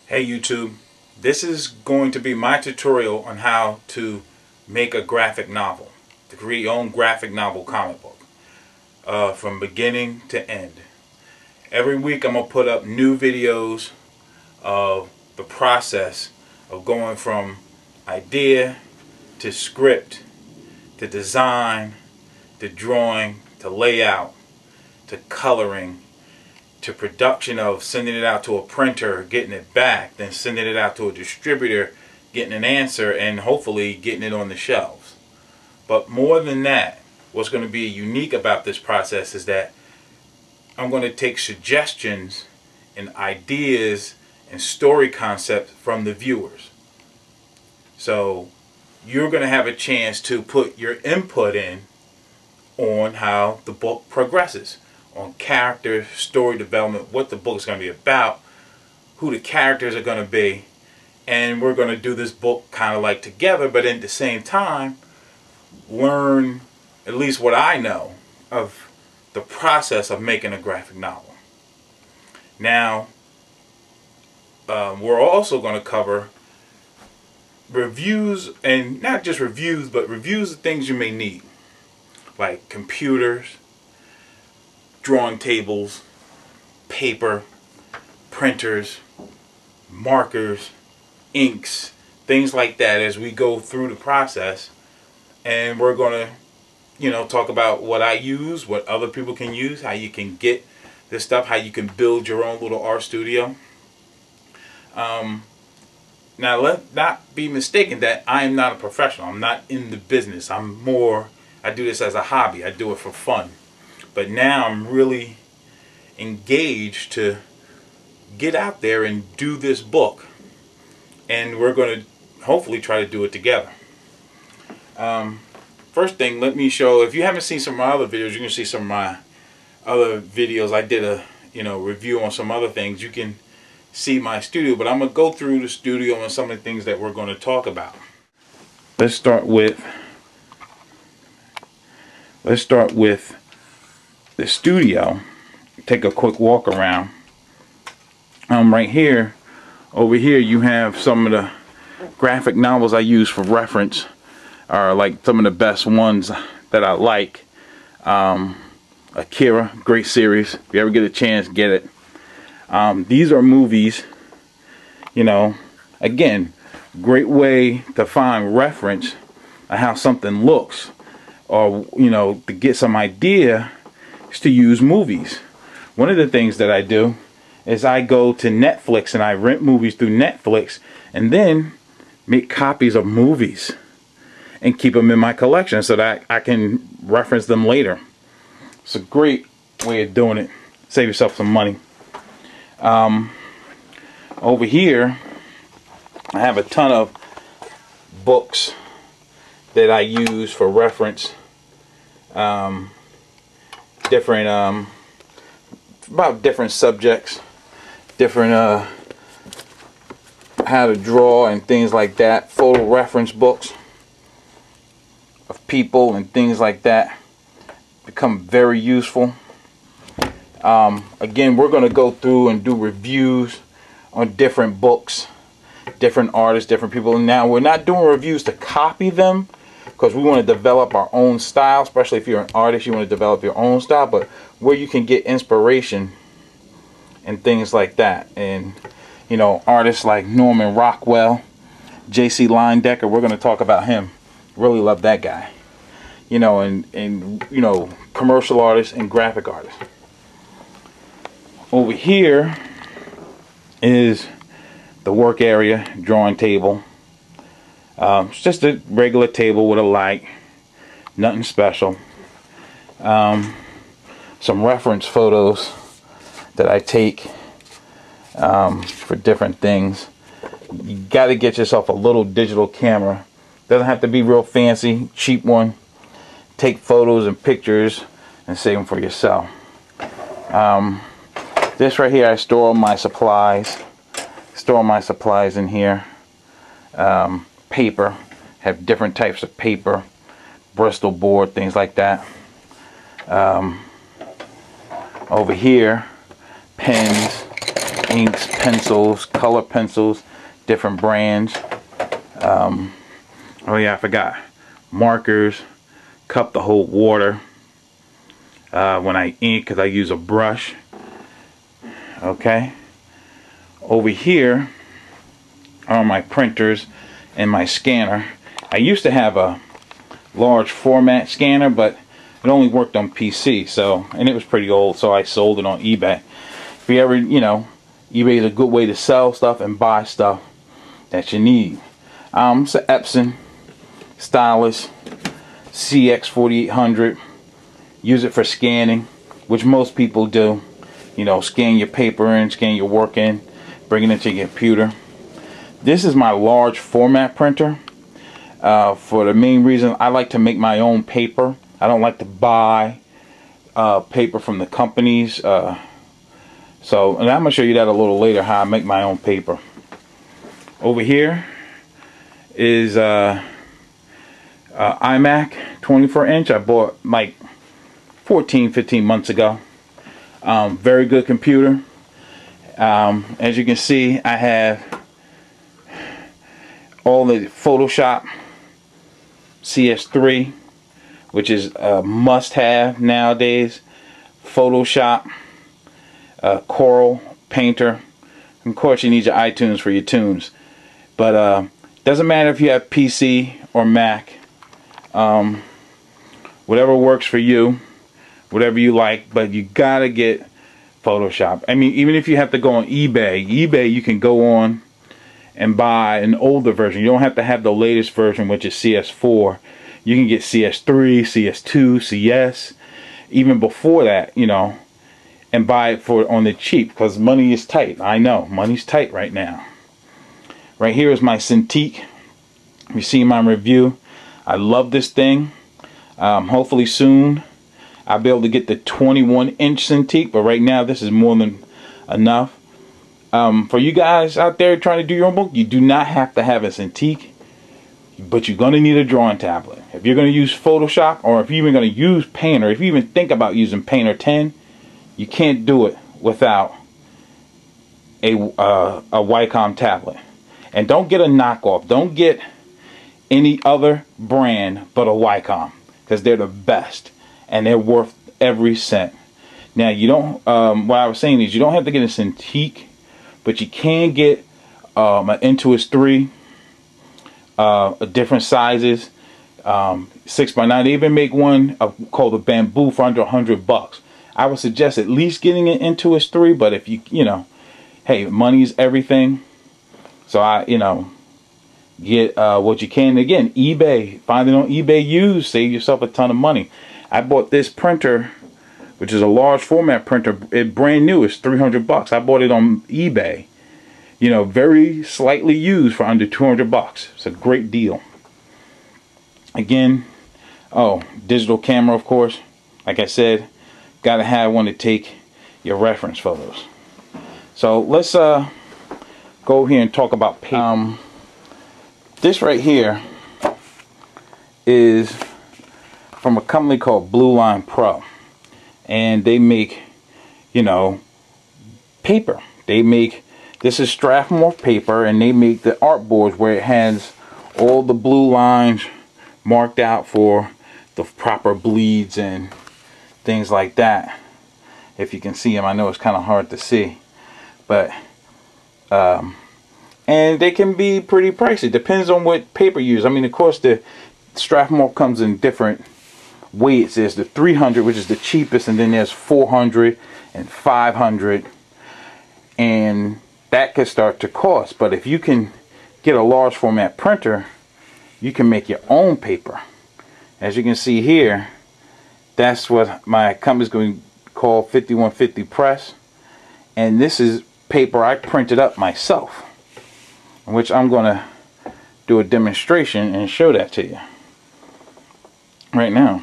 Hey YouTube, this is going to be my tutorial on how to make a graphic novel, to create your own graphic novel comic book from beginning to end. Every week I'm going to put up new videos of the process of going from idea to script to design to drawing to layout to coloring to production, of sending it out to a printer, getting it back, then sending it out to a distributor, getting an answer, and hopefully getting it on the shelves. But more than that, what's going to be unique about this process is that I'm going to take suggestions and ideas and story concepts from the viewers. So you're going to have a chance to put your input in on how the book progresses, on character, story development, what the book is going to be about, who the characters are going to be, and we're going to do this book kind of like together, but at the same time learn at least what I know of the process of making a graphic novel. Now we're also going to cover reviews, and not just reviews, but reviews of things you may need, like computers, drawing tables, paper, printers, markers, inks, things like that as we go through the process. And we're going to, talk about what I use, what other people can use, how you can get this stuff, how you can build your own little art studio. Now, let not be mistaken that I am not a professional. I'm not in the business. I do this as a hobby. I do it for fun. But now I'm really engaged to get out there and do this book. And we're going to hopefully try to do it together. First thing, let me show, if you haven't seen some of my other videos, you can see some of my other videos. I did a review on some other things. You can see my studio, but I'm going to go through the studio and some of the things that we're going to talk about. Let's start with the studio. Take a quick walk around. Right here, over here, you have some of the graphic novels I use for reference, are like some of the best ones that I like. Akira, great series. If you ever get a chance, get it. These are movies. Again, great way to find reference of how something looks, or to get some idea, is to use movies. One of the things that I do is I go to Netflix and I rent movies through Netflix, and then make copies of movies and keep them in my collection so that I can reference them later. It's a great way of doing it. Save yourself some money. Over here I have a ton of books that I use for reference. Different about different subjects, different how to draw and things like that. Photo reference books of people and things like that become very useful. Again, we're going to go through and do reviews on different books, different artists, different people. Now, we're not doing reviews to copy them, because we want to develop our own style. Especially if you're an artist, you want to develop your own style, but where you can get inspiration and things like that. And artists like Norman Rockwell, J.C. Linedecker, we're going to talk about him. Really love that guy. And commercial artists and graphic artists. Over here is the work area, drawing table. It's just a regular table with a light, nothing special. Some reference photos that I take for different things. You got to get yourself a little digital camera. Doesn't have to be real fancy, cheap one. Take photos and pictures and save them for yourself. This right here, I store all my supplies. Store my supplies in here. Paper, have different types of paper, Bristol board, things like that. Over here, pens, inks, pencils, color pencils, different brands. Oh yeah, I forgot. Markers, cup to hold water when I ink, because I use a brush. Okay. Over here are my printers and my scanner. I used to have a large format scanner, but it only worked on PC, so, and it was pretty old, so I sold it on eBay. If you ever, you know, eBay is a good way to sell stuff and buy stuff that you need. It's an Epson stylus CX 4800. Use it for scanning, which most people do. You know, scan your paper in, scan your work in, bring it into your computer. This is my large format printer. For the main reason, I like to make my own paper. I don't like to buy paper from the companies. And I'm going to show you that a little later, how I make my own paper. Over here is Imac 24-inch. I bought like 15 months ago. Very good computer. As you can see, I have all the Photoshop CS3, which is a must-have nowadays. Photoshop, Coral, Painter, and of course you need your iTunes for your tunes. But doesn't matter if you have PC or Mac. Whatever works for you, whatever you like, but you gotta get Photoshop. I mean, even if you have to go on eBay, you can go on and buy an older version. You don't have to have the latest version, which is CS4. You can get CS3, CS2, CS, even before that, you know, and buy it for on the cheap, because money is tight. I know, money's tight right now. Right here is my Cintiq. You see my review. I love this thing. Hopefully soon I'll be able to get the 21-inch Cintiq, but right now this is more than enough. For you guys out there trying to do your own book, you do not have to have a Cintiq, but you're going to need a drawing tablet. If you're going to use Photoshop, or if you're even going to use Painter, if you even think about using Painter 10, you can't do it without a Wacom tablet. And don't get a knockoff. Don't get any other brand but a Wacom, because they're the best and they're worth every cent. Now you don't, what I was saying is you don't have to get a Cintiq, but you can get an Intuos 3, different sizes, 6x9. They even make one called a Bamboo for under $100. I would suggest at least getting an Intuos 3, but if you know, hey, money's everything. So get what you can. Again, eBay, find it on eBay used, save yourself a ton of money. I bought this printer, which is a large format printer. It brand new. It's $300. I bought it on eBay. You know, very slightly used for under $200. It's a great deal. Again, digital camera, of course. Like I said, gotta have one to take your reference photos. So let's go here and talk about paper. This right here is from a company called Blue Line Pro, and they make, you know, paper. They make, this is Strathmore paper, and they make the art boards where it has all the blue lines marked out for the proper bleeds and things like that. If you can see them, I know it's kind of hard to see, but and they can be pretty pricey. Depends on what paper you use. I mean, of course, the Strathmore comes in different weights. There's the 300, which is the cheapest, and then there's 400 and 500, and that could start to cost. But if you can get a large format printer, you can make your own paper. As you can see here, that's what my company's going to call 5150 Press, and this is paper I printed up myself, which I'm going to do a demonstration and show that to you right now.